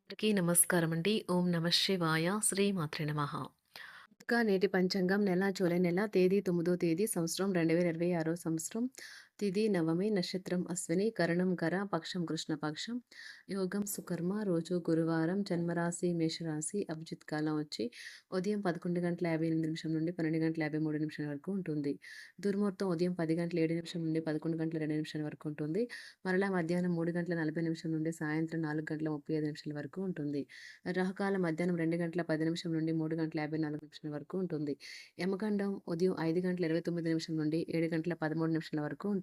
అందరికీ నమస్కారం అండి. ఓం నమః శివాయ. శ్రీమాత్రే నమః. నేటి పంచాంగం జూలై నెల తేదీ 9వ తేదీ సంవత్సరం 2026 సంవత్సరం. తిథి నవమి, నక్షత్రం అశ్విని, కరణం కర, పక్షం కృష్ణపక్షం, యోగం సుకర్మ, రోజు గురువారం, జన్మరాశి మేషరాశి, అభిజిత్ కాలం వచ్చి ఉదయం 11:58 నుండి 12:53 వరకు ఉంటుంది. దుర్ముహూర్తం ఉదయం 10:07 నుండి 11:02 వరకు ఉంటుంది. మరలా మధ్యాహ్నం 3:40 నుండి సాయంత్రం 4:35 వరకు ఉంటుంది. రాహుకాలం మధ్యాహ్నం 2:10 నుండి 3:54 వరకు ఉంటుంది. యమగండం ఉదయం 5:29 నుండి 7:13 వరకు ఉంటుంది.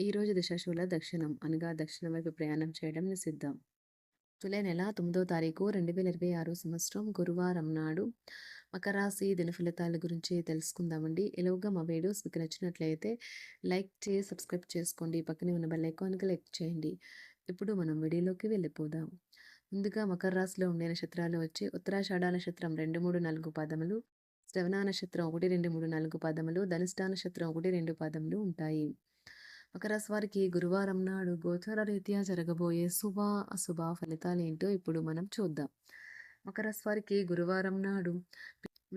ఈ రోజు దిశాశూల దక్షిణం అనగా దక్షిణం వైపు ప్రయాణం చేయడం నిషిద్ధం. జూలై నెల 9వ తారీఖు 2026 సంవత్సరం గురువారం నాడు మకర రాశి దినఫలితాల గురించి తెలుసుకుందామండి. ఎలాగో మా వీడియోస్ మీకు నచ్చినట్లయితే లైక్ చేసి సబ్స్క్రైబ్ చేసుకోండి. పక్కనే ఉన్న బెల్ ఐకాన్ క్లిక్ చేయండి. ఇప్పుడు మనం వీడియోలోకి వెళ్ళిపోదాం. ముందుగా మకర రాశిలో ఉండే నక్షత్రాలు వచ్చి ఉత్తరాషాఢ నక్షత్రం 2, 3, 4 పాదములు, శ్రవణ నక్షత్రం 1, 2, 3, 4 పాదములు, ధనిష్ట నక్షత్రం 1, 2 పాదములు ఉంటాయి. మకర రాశి వారికి గురువారం నాడు గోచార రీత్యా జరగబోయే శుభ అశుభ ఫలితాలు ఏంటో ఇప్పుడు మనం చూద్దాం. మకర రాశి వారికి గురువారం నాడు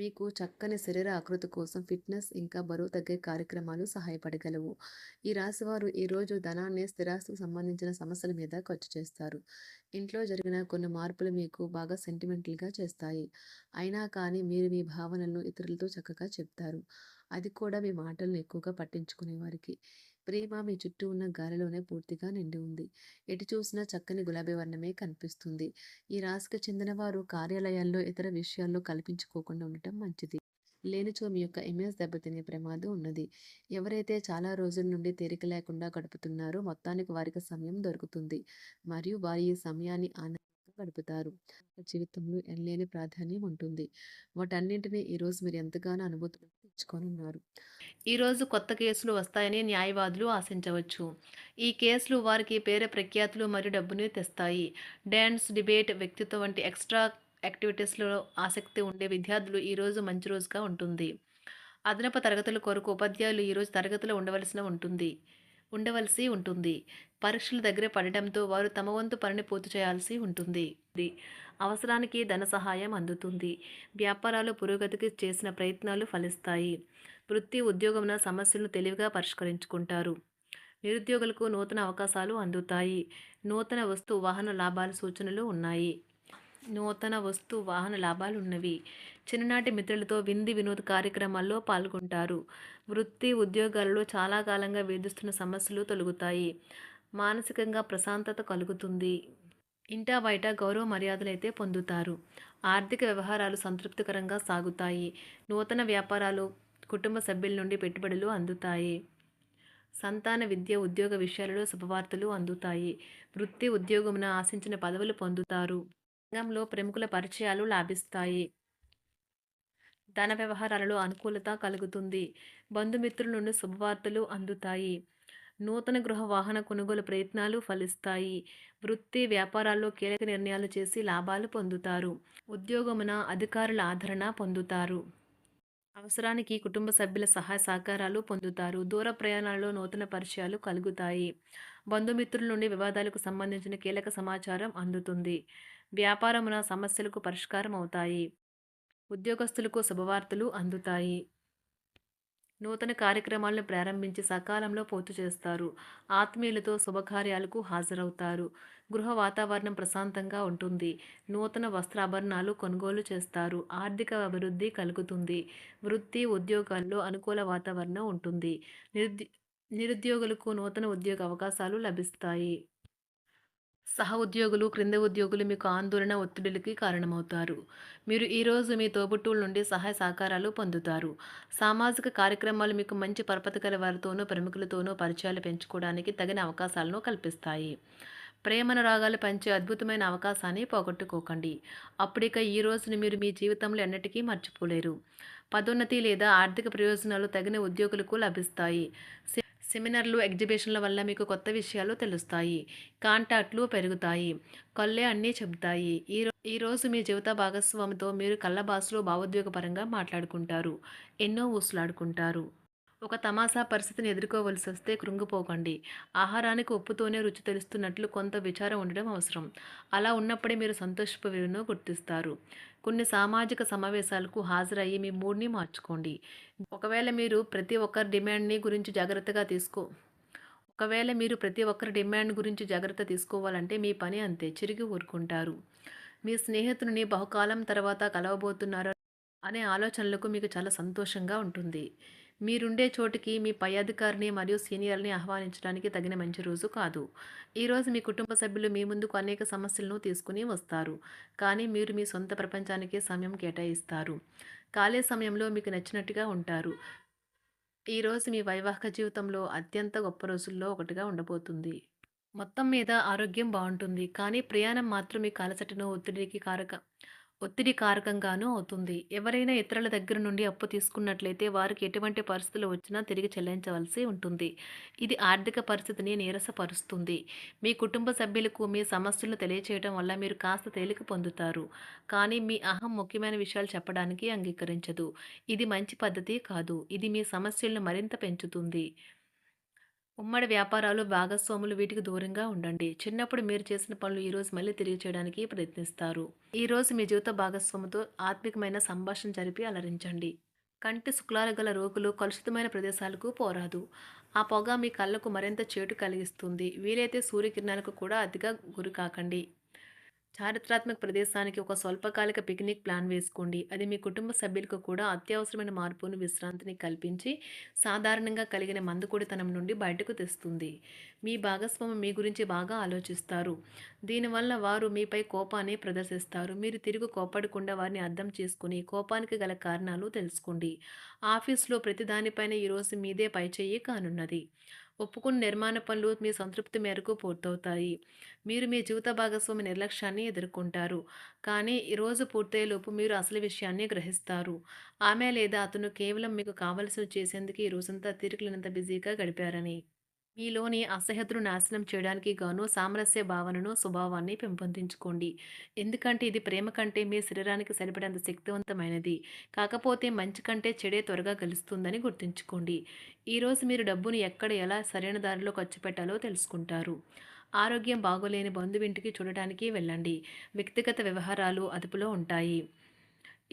మీకు చక్కని శరీర ఆకృతి కోసం ఫిట్నెస్ ఇంకా బరువు తగ్గే కార్యక్రమాలు సహాయపడగలవు. ఈ రాశివారు ఈరోజు ధనాన్ని, స్థిరాస్తికి సంబంధించిన సమస్యల మీద ఖర్చు చేస్తారు. ఇంట్లో జరిగిన కొన్ని మార్పులు మీకు బాగా సెంటిమెంటల్గా చేస్తాయి. అయినా కానీ మీరు మీ భావనలను ఇతరులతో చక్కగా చెప్తారు. అది కూడా మీ మాటలను ఎక్కువగా పట్టించుకునే వారికి. ప్రేమ మీ చుట్టూ ఉన్న గాలిలోనే పూర్తిగా నిండి ఉంది. ఎటు చూసినా చక్కని గులాబీ వర్ణమే కనిపిస్తుంది. ఈ రాశికి చెందిన వారు కార్యాలయాల్లో ఇతర విషయాల్లో కల్పించుకోకుండా ఉండటం మంచిది. లేనిచో మీ యొక్క ఇమేజ్ దెబ్బతినే ప్రమాదం ఉన్నది. ఎవరైతే చాలా రోజుల నుండి తీరిక లేకుండా గడుపుతున్నారో మొత్తానికి వారికి సమయం దొరుకుతుంది మరియు వారి ఈ సమయాన్ని ఆనందంగా గడుపుతారు. జీవితంలో ఎనలేని ప్రాధాన్యం ఉంటుంది. వాటన్నింటినీ ఈరోజు మీరు ఎంతగానో అనుభూతిలోకి తెచ్చుకోనున్నారు. ఈరోజు కొత్త కేసులు వస్తాయని న్యాయవాదులు ఆశించవచ్చు. ఈ కేసులు వారికి పేరు ప్రఖ్యాతులు మరియు డబ్బుని తెస్తాయి. డాన్స్, డిబేట్, వ్యక్తిత్వం వంటి ఎక్స్ట్రా యాక్టివిటీస్లో ఆసక్తి ఉండే విద్యార్థులు ఈరోజు మంచి రోజుగా ఉంటుంది. అదనపు తరగతుల కొరకు ఉపాధ్యాయులు ఈరోజు తరగతిలో ఉండవలసి ఉంటుంది. పరీక్షలు దగ్గర పడటంతో వారు తమ వంతు పనిని పూర్తి చేయాల్సి ఉంటుంది. అవసరానికి ధన సహాయం అందుతుంది. వ్యాపారాలు పురోగతికి చేసిన ప్రయత్నాలు ఫలిస్తాయి. వృత్తి, ఉద్యోగమున సమస్యలను తెలివిగా పరిష్కరించుకుంటారు. నిరుద్యోగులకు నూతన అవకాశాలు అందుతాయి. నూతన వస్తు వాహన లాభాల సూచనలు ఉన్నాయి. ఉన్నవి. చిన్ననాటి మిత్రులతో వినోద కార్యక్రమాల్లో పాల్గొంటారు. వృత్తి, ఉద్యోగాలలో చాలా కాలంగా వేధిస్తున్న సమస్యలు తొలగుతాయి. మానసికంగా ప్రశాంతత కలుగుతుంది. ఇంటా బయట గౌరవ మర్యాదలైతే పొందుతారు. ఆర్థిక వ్యవహారాలు సంతృప్తికరంగా సాగుతాయి. నూతన వ్యాపారాలు, కుటుంబ సభ్యుల నుండి పెట్టుబడులు అందుతాయి. సంతాన విద్య, ఉద్యోగ విషయాలలో శుభవార్తలు అందుతాయి. వృత్తి, ఉద్యోగమున ఆశించిన పదవులు పొందుతారు. రంగంలో ప్రముఖుల పరిచయాలు లాభిస్తాయి. ధన వ్యవహారాలలో అనుకూలత కలుగుతుంది. బంధుమిత్రుల నుండి శుభవార్తలు అందుతాయి. నూతన గృహ వాహన కొనుగోలు ప్రయత్నాలు ఫలిస్తాయి. వృత్తి, వ్యాపారాల్లో కీలక నిర్ణయాలు చేసి లాభాలు పొందుతారు. ఉద్యోగమున అధికారుల ఆదరణ పొందుతారు. అవసరానికి కుటుంబ సభ్యుల సహాయ సహకారాలు పొందుతారు. దూర ప్రయాణాలలో నూతన పరిచయాలు కలుగుతాయి. బంధుమిత్రుల నుండి వివాదాలకు సంబంధించిన కీలక సమాచారం అందుతుంది. వ్యాపారమున సమస్యలకు పరిష్కారం అవుతాయి. ఉద్యోగస్తులకు శుభవార్తలు అందుతాయి. నూతన కార్యక్రమాలను ప్రారంభించి సకాలంలో పూర్తి చేస్తారు. ఆత్మీయులతో శుభకార్యాలకు హాజరవుతారు. గృహ వాతావరణం ప్రశాంతంగా ఉంటుంది. నూతన వస్త్రాభరణాలు కొనుగోలు చేస్తారు. ఆర్థిక అభివృద్ధి కలుగుతుంది. వృత్తి, ఉద్యోగాల్లో అనుకూల వాతావరణం ఉంటుంది. నిరుద్యోగులకు నూతన ఉద్యోగ అవకాశాలు లభిస్తాయి. సహ ఉద్యోగులు, క్రింద ఉద్యోగులు మీకు ఆందోళన, ఒత్తిడిలకి కారణమవుతారు. మీరు ఈరోజు మీ తోబుట్టువుల నుండి సహాయ సహకారాలు పొందుతారు. సామాజిక కార్యక్రమాలు మీకు మంచి పరపతి గల వారితోనూ, ప్రముఖులతోనూ పరిచయాలు పెంచుకోవడానికి తగిన అవకాశాలను కల్పిస్తాయి. ప్రేమనురాగాలు పంచే అద్భుతమైన అవకాశాన్ని పోగొట్టుకోకండి. అప్పుడిక ఈ రోజుని మీరు మీ జీవితంలో ఎన్నటికీ మర్చిపోలేరు. పదోన్నతి లేదా ఆర్థిక ప్రయోజనాలు తగిన ఉద్యోగులకు లభిస్తాయి. సెమినార్లు, ఎగ్జిబిషన్ల వల్ల మీకు కొత్త విషయాలు తెలుస్తాయి. కాంటాక్ట్లు పెరుగుతాయి. కళ్ళే అన్నీ చెబుతాయి. ఈరోజు మీ జీవిత భాగస్వామితో మీరు కళ్ళ భాషలో భావోద్వేగపరంగా మాట్లాడుకుంటారు. ఎన్నో ఊసులాడుకుంటారు. ఒక తమాషా పరిస్థితిని ఎదుర్కోవలసొస్తే కృంగిపోకండి. ఆహారానికి ఉప్పుతోనే రుచి తెలుస్తున్నట్లు కొంత విచారం ఉండడం అవసరం. అలా ఉన్నప్పుడే మీరు సంతోషపు విలువను గుర్తిస్తారు. కొన్ని సామాజిక సమావేశాలకు హాజరయ్యి మీ మూడ్‌ని మార్చుకోండి. ఒకవేళ మీరు ప్రతి ఒక్కరి డిమాండ్‌ని గురించి జాగ్రత్తగా తీసుకో ఒకవేళ మీరు ప్రతి ఒక్కరి డిమాండ్ గురించి జాగ్రత్త తీసుకోవాలంటే మీ పని అంతే. చిరిగి ఊరుకుంటారు. మీ స్నేహితుడిని బహుకాలం తర్వాత కలవబోతున్నారు అనే ఆలోచనలకు మీకు చాలా సంతోషంగా ఉంటుంది. మీరుండే చోటికి మీ పై అధికారిని మరియు సీనియర్‌ని ఆహ్వానించడానికి తగిన మంచి రోజు కాదు. ఈరోజు మీ కుటుంబ సభ్యులు మీ ముందుకు అనేక సమస్యలను తీసుకుని వస్తారు. కానీ మీరు మీ సొంత ప్రపంచానికే సమయం కేటాయిస్తారు. ఖాళీ సమయంలో మీకు నచ్చినట్టుగా ఉంటారు. ఈరోజు మీ వైవాహిక జీవితంలో అత్యంత గొప్ప రోజుల్లో ఒకటిగా ఉండబోతుంది. మొత్తం మీద ఆరోగ్యం బావుంటుంది. కానీ ప్రయాణం మాత్రం మీకు అలసటను, ఒత్తిడి కారకంగానూ అవుతుంది. ఎవరైనా ఇతరుల దగ్గర నుండి అప్పు తీసుకున్నట్లయితే వారికి ఎటువంటి పరిస్థితులు వచ్చినా తిరిగి చెల్లించవలసి ఉంటుంది. ఇది ఆర్థిక పరిస్థితిని నీరసపరుస్తుంది. మీ కుటుంబ సభ్యులకు మీ సమస్యలను తెలియచేయడం వల్ల మీరు కాస్త తేలిక పొందుతారు. కానీ మీ అహం ముఖ్యమైన విషయాలు చెప్పడానికి అంగీకరించదు. ఇది మంచి పద్ధతి కాదు. ఇది మీ సమస్యలను మరింత పెంచుతుంది. ఉమ్మడి వ్యాపారాలు, భాగస్వాములు వీటికి దూరంగా ఉండండి. చిన్నప్పుడు మీరు చేసిన పనులు ఈరోజు మళ్ళీ తిరిగి చేయడానికి ప్రయత్నిస్తారు. ఈరోజు మీ జీవిత భాగస్వామితో ఆత్మికమైన సంభాషణ జరిపి అలరించండి. కంటి శుక్లాలు గల రోగులు కలుషితమైన ప్రదేశాలకు పోరాదు. ఆ పొగ మీ కళ్ళకు మరింత చేటు కలిగిస్తుంది. వీలైతే సూర్యకిరణాలకు కూడా అతిగా గురికాకండి. చారిత్రాత్మక ప్రదేశానికి ఒక స్వల్పకాలిక పిక్నిక్ ప్లాన్ వేసుకోండి. అది మీ కుటుంబ సభ్యులకు కూడా అత్యవసరమైన మార్పును, విశ్రాంతిని కల్పించి సాధారణంగా కలిగిన మందుకొడితనం నుండి బయటకు తెస్తుంది. మీ భాగస్వామి మీ గురించి బాగా ఆలోచిస్తారు. దీనివల్ల వారు మీపై కోపాన్ని ప్రదర్శిస్తారు. మీరు తిరిగి కోప్పడకుండా వారిని అర్థం చేసుకుని కోపానికి గల కారణాలు తెలుసుకోండి. ఆఫీస్‌లో ప్రతి దానిపైన ఈరోజు మీదే పైచేయి కానున్నది. ఒప్పుకున్న నిర్మాణ పనులు మీ సంతృప్తి మేరకు పూర్తవుతాయి. మీరు మీ జీవిత భాగస్వామి నిర్లక్ష్యాన్ని ఎదుర్కొంటారు. కానీ ఈ రోజు పూర్తయ్యేలోపు మీరు అసలు విషయాన్ని గ్రహిస్తారు. ఆమె లేదా అతను కేవలం మీకు కావలసినవి చేసేందుకు ఈ రోజంతా తీరికలేనంత బిజీగా గడిపారని. మీలోని అసహ్యతను నాశనం చేయడానికి గాను సామరస్య భావనను, స్వభావాన్ని పెంపొందించుకోండి. ఎందుకంటే ఇది ప్రేమ కంటే మీ శరీరానికి సరిపడేంత శక్తివంతమైనది. కాకపోతే మంచి కంటే చెడే త్వరగా గెలుస్తుందని గుర్తుంచుకోండి. ఈరోజు మీరు డబ్బును ఎక్కడ, ఎలా సరైన దారిలో ఖర్చు పెట్టాలో తెలుసుకుంటారు. ఆరోగ్యం బాగోలేని బంధువింటికి చూడటానికి వెళ్ళండి. వ్యక్తిగత వ్యవహారాలు అదుపులో ఉంటాయి.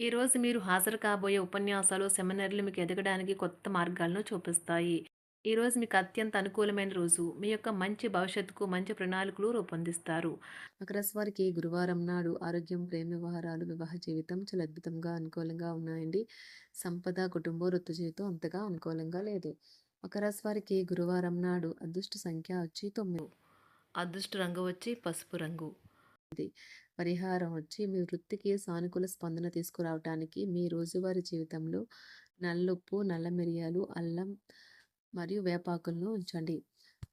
ఈరోజు మీరు హాజరు కాబోయే ఉపన్యాసాలు, సెమినార్లు మీకు ఎదగడానికి కొత్త మార్గాలను చూపిస్తాయి. ఈరోజు మీకు అత్యంత అనుకూలమైన రోజు. మీ యొక్క మంచి భవిష్యత్తుకు మంచి ప్రణాళికలు రూపొందిస్తారు. మకర రాశి వారికి గురువారం నాడు ఆరోగ్యం, ప్రేమ వ్యవహారాలు, వివాహ జీవితం చాలా అద్భుతంగా అనుకూలంగా ఉన్నాయండి. సంపద, కుటుంబ, వృత్తి జీవితం అంతగా అనుకూలంగా లేదు. మకర రాశి వారికి గురువారం నాడు అదృష్ట సంఖ్య వచ్చి 9. అదృష్ట రంగు వచ్చి పసుపు రంగు. పరిహారం వచ్చి మీ వృత్తికి సానుకూల స్పందన తీసుకురావటానికి మీ రోజువారీ జీవితంలో నల్లుప్పు, నల్ల మిరియాలు, అల్లం మరియు వేపాకులను ఉంచండి.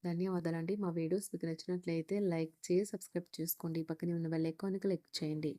ధన్యవాదాలండి. మా వీడియోస్ మీకు నచ్చినట్లయితే లైక్ చేసి సబ్స్క్రైబ్ చేసుకోండి. పక్కనే ఉన్న బెల్ ఐకాన్‌ని క్లిక్ చేయండి.